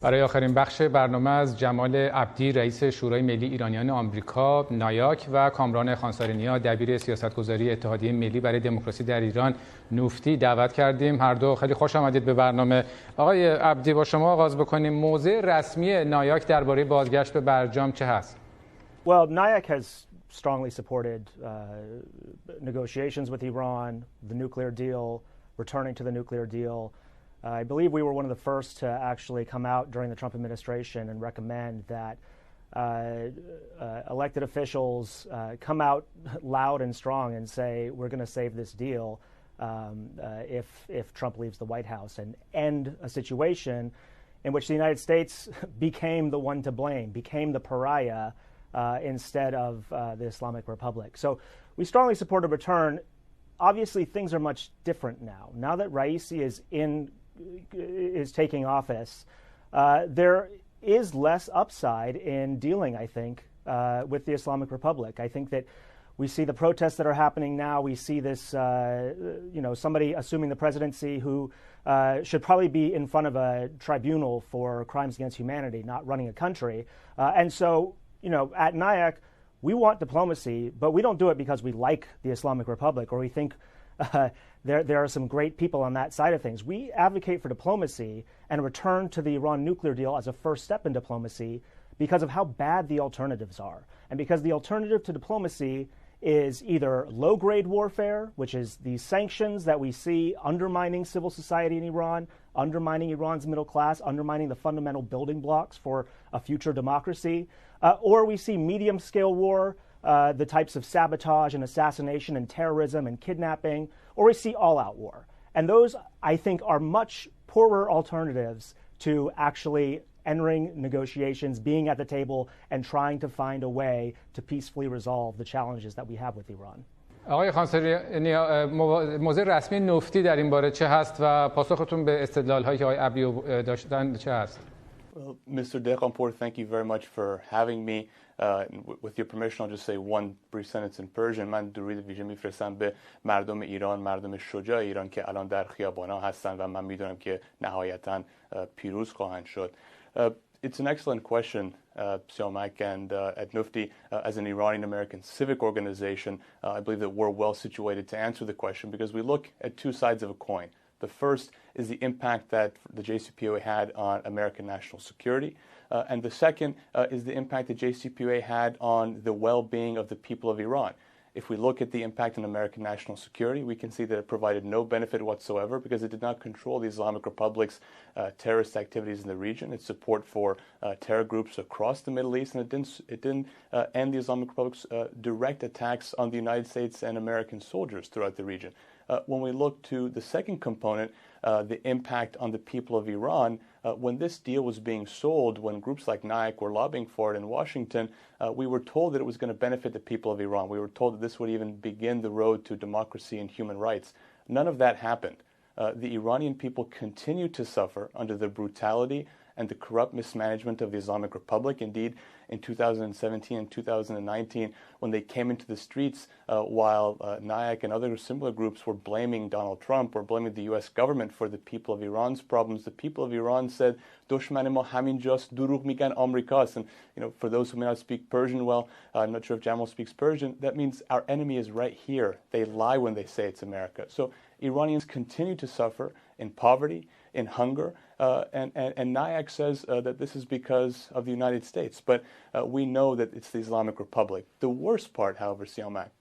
برای آخرین بخش برنامه از جمال عبدی، رئیس شورای ملی ایرانیان آمریکا نایاک و کامران خوانساری دبیر سیاستگذاری اتحادیه ملی برای دموکراسی در ایران نوفتی دعوت کردیم. هر دو خیلی خوش آمدید به برنامه. آقای عبدی، با شما آغاز بکنیم. موضع رسمی نایاک درباره بازگشت به برجام چه هست؟ Well, Nayak has strongly supported negotiations with Iran, the nuclear deal, returning to the nuclear deal. I believe we were one of the first to actually come out during the Trump administration and recommend that elected officials come out loud and strong and say we're going to save this deal if Trump leaves the White House, and end a situation in which the United States became the one to blame, became the pariah instead of the Islamic Republic. So we strongly support a return. Obviously, things are much different now. Now that Raisi is taking office, there is less upside in dealing, I think, with the Islamic Republic. I think that we see the protests that are happening now. We see this, somebody assuming the presidency who should probably be in front of a tribunal for crimes against humanity, not running a country. And so, at Nayak, we want diplomacy, but we don't do it because we like the Islamic Republic or we think there are some great people on that side of things. We advocate for diplomacy and a return to the Iran nuclear deal as a first step in diplomacy because of how bad the alternatives are. And because the alternative to diplomacy is either low-grade warfare, which is the sanctions that we see undermining civil society in Iran, undermining Iran's middle class, undermining the fundamental building blocks for a future democracy, or we see medium-scale war, the types of sabotage and assassination and terrorism and kidnapping, or we see all-out war. And those, I think, are much poorer alternatives to actually entering negotiations, being at the table, and trying to find a way to peacefully resolve the challenges that we have with Iran. آقای خوانساری، موضع رسمی نفتی در این باره چه هست و پاسختون به استدلال‌هایی که آقای عبدی داشتن چه هست؟ Well, Mr. Dekhanpour, thank you very much for having me. With your permission, I'll just say one brief sentence in Persian. من درود ویژه میفرستم به مردم ایران، مردم شجاع ایران که الان در خیابان‌ها هستن و من میدونم که نهایتاً پیروز خواهند شد. It's an excellent question, Siamak, and at Nufti, as an Iranian-American civic organization, I believe that we're well situated to answer the question because we look at two sides of a coin. The first is the impact that the JCPOA had on American national security, and the second is the impact that JCPOA had on the well-being of the people of Iran. If we look at the impact on American national security, we can see that it provided no benefit whatsoever because it did not control the Islamic Republic's terrorist activities in the region, its support for terror groups across the Middle East, and it didn't end the Islamic Republic's direct attacks on the United States and American soldiers throughout the region. When we look to the second component, the impact on the people of Iran, when this deal was being sold, when groups like Nayak were lobbying for it in Washington, we were told that it was going to benefit the people of Iran. We were told that this would even begin the road to democracy and human rights. None of that happened. The Iranian people continue to suffer under the brutality and the corrupt mismanagement of the Islamic Republic. Indeed, in 2017 and 2019, when they came into the streets while Nayak and other similar groups were blaming Donald Trump or blaming the U.S. government for the people of Iran's problems, the people of Iran said, "Dushman ma haminjast, durugh migan Amrikas." And for those who may not speak Persian well, I'm not sure if Jamal speaks Persian, that means our enemy is right here. They lie when they say it's America. So Iranians continue to suffer in poverty, in hunger, and Nayak says that this is because of the United States. But we know that it's the Islamic Republic. The worst part, however, Siamak,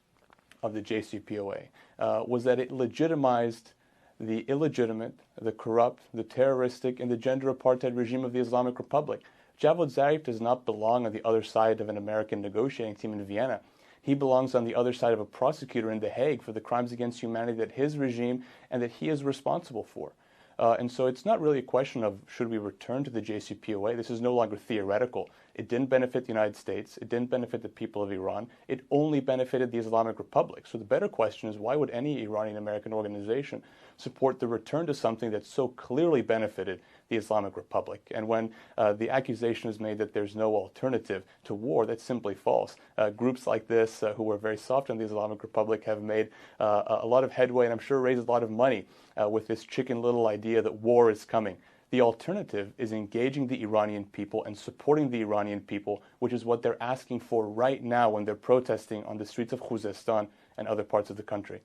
of the JCPOA was that it legitimized the illegitimate, the corrupt, the terroristic, and the gender apartheid regime of the Islamic Republic. Javad Zarif does not belong on the other side of an American negotiating team in Vienna. He belongs on the other side of a prosecutor in The Hague for the crimes against humanity that his regime and that he is responsible for. And so it's not really a question of should we return to the JCPOA. This is no longer theoretical. It didn't benefit the United States. It didn't benefit the people of Iran. It only benefited the Islamic Republic. So the better question is, why would any Iranian-American organization support the return to something that so clearly benefited the Islamic Republic? And when the accusation is made that there's no alternative to war, that's simply false. Groups like this, who were very soft on the Islamic Republic, have made a lot of headway and I'm sure raised a lot of money with this chicken little idea that war is coming. The alternative is engaging the Iranian people and supporting the Iranian people, which is what they're asking for right now when they're protesting on the streets of Khuzestan and other parts of the country.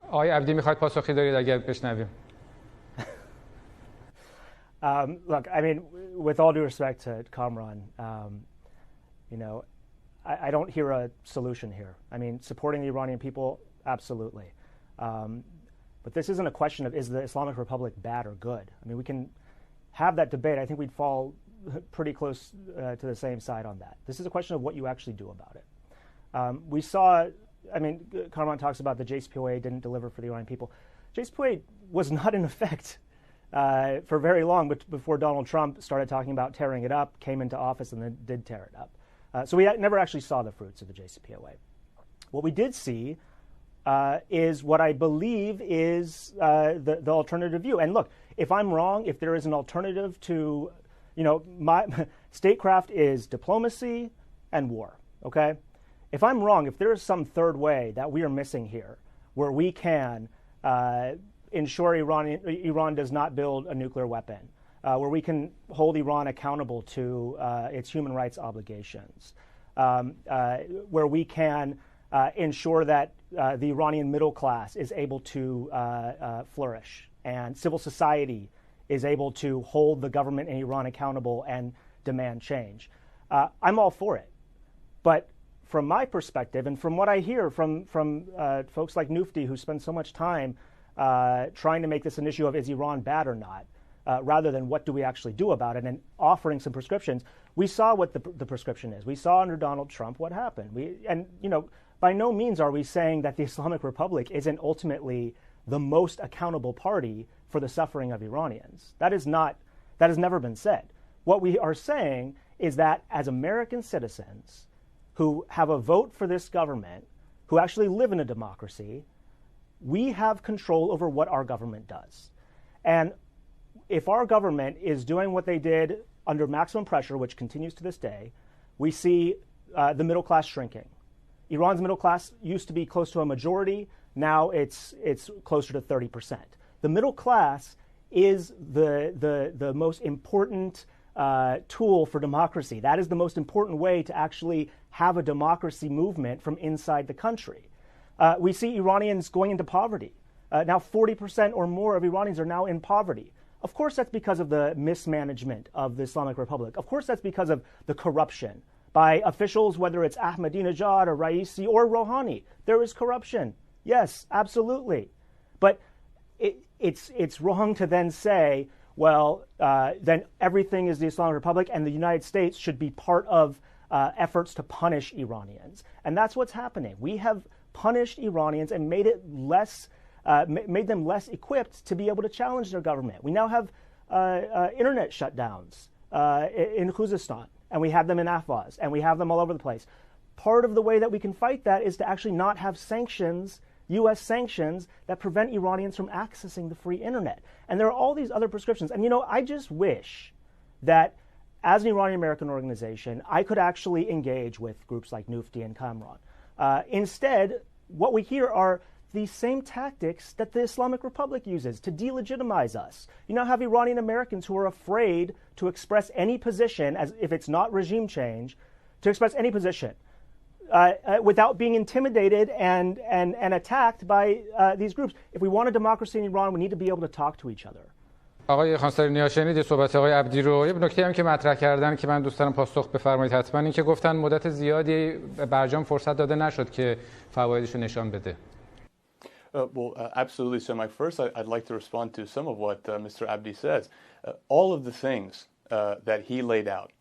آقای عبدی میخواید پاسخی دارید اگر بشنویم؟ Look, I mean, with all due respect to Kamaran, you know, I don't hear a solution here. I mean, supporting the Iranian people, absolutely. But this isn't a question of is the Islamic Republic bad or good. I mean, we can have that debate. I think we'd fall pretty close to the same side on that. This is a question of what you actually do about it. We saw, I mean, Kamaran talks about the JCPOA didn't deliver for the Iranian people. JCPOA was not in effect for very long, but before Donald Trump started talking about tearing it up, came into office and then did tear it up. So we never actually saw the fruits of the JCPOA. What we did see is what I believe is the alternative view. And look, if I'm wrong, if there is an alternative to, you know, statecraft is diplomacy and war, okay? If I'm wrong, if there is some third way that we are missing here, where we can ensure Iran does not build a nuclear weapon, where we can hold Iran accountable to its human rights obligations, where we can ensure that the Iranian middle class is able to flourish and civil society is able to hold the government in Iran accountable and demand change. I'm all for it. But from my perspective and from what I hear from folks like Nufti who spend so much time trying to make this an issue of is Iran bad or not, rather than what do we actually do about it and offering some prescriptions, we saw what the prescription is. We saw under Donald Trump what happened. And you know, by no means are we saying that the Islamic Republic isn't ultimately the most accountable party for the suffering of Iranians. That has never been said. What we are saying is that as American citizens who have a vote for this government, who actually live in a democracy, we have control over what our government does. And if our government is doing what they did under maximum pressure, which continues to this day, we see the middle class shrinking. Iran's middle class used to be close to a majority. Now it's closer to 30%. The middle class is the most important tool for democracy. That is the most important way to actually have a democracy movement from inside the country. We see Iranians going into poverty. Now 40% or more of Iranians are now in poverty. Of course that's because of the mismanagement of the Islamic Republic. Of course that's because of the corruption by officials, whether it's A.Nejad or Raisi or Rouhani. There is corruption. Yes, absolutely. But it's wrong to then say, well, then everything is the Islamic Republic and the United States should be part of efforts to punish Iranians. And that's what's happening. We have punished Iranians and made them less equipped to be able to challenge their government. We now have internet shutdowns in Khuzestan, and we have them in Ahvaz, and we have them all over the place. Part of the way that we can fight that is to actually not have sanctions, U.S. sanctions, that prevent Iranians from accessing the free internet. And there are all these other prescriptions. And, you know, I just wish that as an Iranian-American organization, I could actually engage with groups like Nufti and Kamaran. Instead, what we hear are these same tactics that the Islamic Republic uses to delegitimize us. You now have Iranian Americans who are afraid to express any position, as if it's not regime change, to express any position without being intimidated and attacked by these groups. If we want a democracy in Iran, we need to be able to talk to each other. آقای خوانساری نیا شنید صحبت آقای عبدی رو. یه نکته هم که مطرح کردن که من دوست دارم پاسخ بفرمایید حتما، این که گفتن مدت زیادی برجام فرصت داده نشد که فوایدش رو نشان بده. Absolutely. So, Mike, first I'd like to respond to some of what Mr. Abdi says. All of the things that he laid out,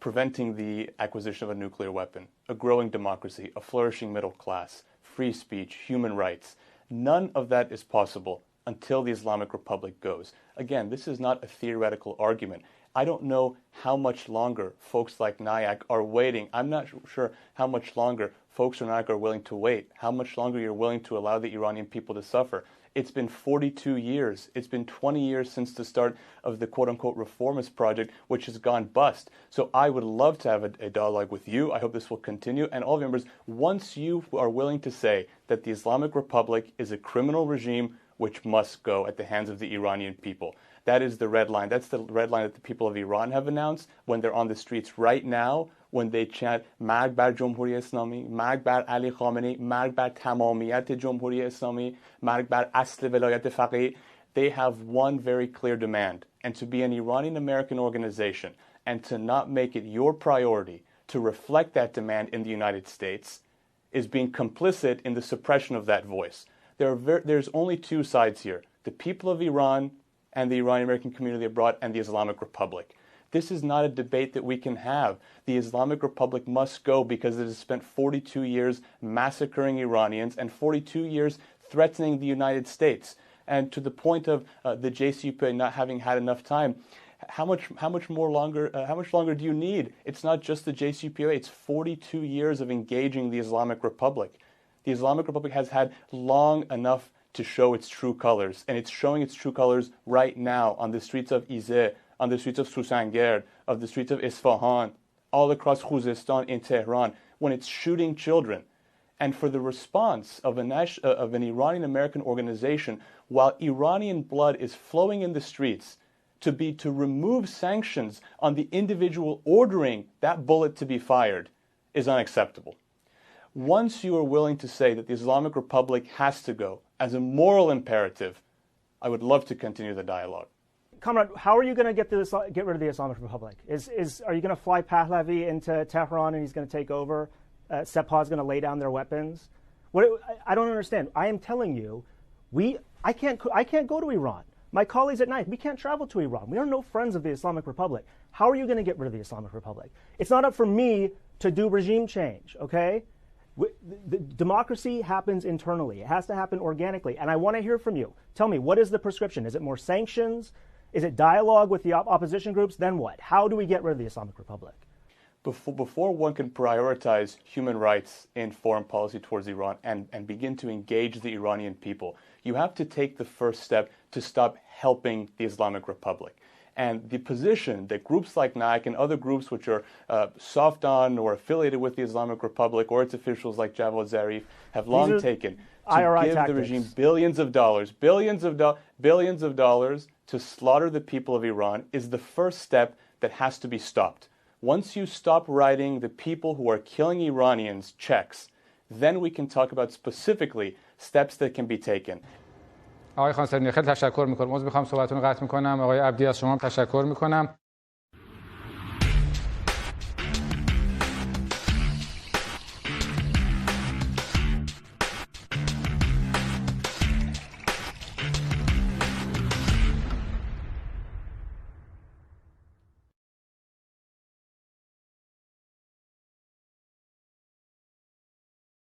preventing the acquisition of a nuclear weapon, a growing democracy, a flourishing middle class, free speech, human rights, none of that is possible until the Islamic Republic goes. Again, this is not a theoretical argument. I don't know how much longer folks like Nayak are waiting. I'm not sure how much longer folks in Nayak are willing to wait, how much longer you're willing to allow the Iranian people to suffer. It's been 42 years. It's been 20 years since the start of the quote-unquote reformist project, which has gone bust. So I would love to have a dialogue with you. I hope this will continue. And all of your members, once you are willing to say that the Islamic Republic is a criminal regime which must go at the hands of the Iranian people. That is the red line. That's the red line that the people of Iran have announced when they're on the streets right now, when they chant مرگ بر جمهوری اسلامی، مرگ بر علی خامنه‌ای، مرگ بر تمامیت جمهوری اسلامی، مرگ بر اصل ولایت فقیه. They have one very clear demand, and to be an Iranian American organization and to not make it your priority to reflect that demand in the United States is being complicit in the suppression of that voice. There's only two sides here: the people of Iran and the Iranian American community abroad and the Islamic Republic. This is not a debate that we can have. The Islamic Republic must go because it has spent 42 years massacring Iranians and 42 years threatening the United States. And to the point of the JCPOA not having had enough time, how much longer do you need? It's not just the JCPOA, it's 42 years of engaging the Islamic Republic. The Islamic Republic has had long enough to show its true colors, and it's showing its true colors right now on the streets of Izeh, on the streets of Susangerd, of the streets of Isfahan, all across Khuzestan in Tehran, when it's shooting children. And for the response of an Iranian American organization, while Iranian blood is flowing in the streets, to remove sanctions on the individual ordering that bullet to be fired is unacceptable. Once you are willing to say that the Islamic Republic has to go as a moral imperative, I would love to continue the dialogue. Kamaran, how are you going to get rid of the Islamic Republic? Are you going to fly Pahlavi into Tehran and he's going to take over? Sepah is going to lay down their weapons? I don't understand. I am telling you, I can't go to Iran. My colleagues at Nike, we can't travel to Iran. We are no friends of the Islamic Republic. How are you going to get rid of the Islamic Republic? It's not up for me to do regime change, okay? The democracy happens internally. It has to happen organically. And I want to hear from you. Tell me, what is the prescription? Is it more sanctions? Is it dialogue with the opposition groups? Then what? How do we get rid of the Islamic Republic? Before one can prioritize human rights in foreign policy towards Iran and begin to engage the Iranian people, you have to take the first step to stop helping the Islamic Republic. And the position that groups like Nayak and other groups which are soft on or affiliated with the Islamic Republic or its officials like Javad Zarif have long taken to give the regime billions of dollars to slaughter the people of Iran is the first step that has to be stopped. Once you stop writing the people who are killing Iranians checks, then we can talk about specifically steps that can be taken. آقای خوانساری خیلی تشکر میکنم. میخوام صحبتتون رو قطع میکنم. آقای عبدی از شما تشکر میکنم.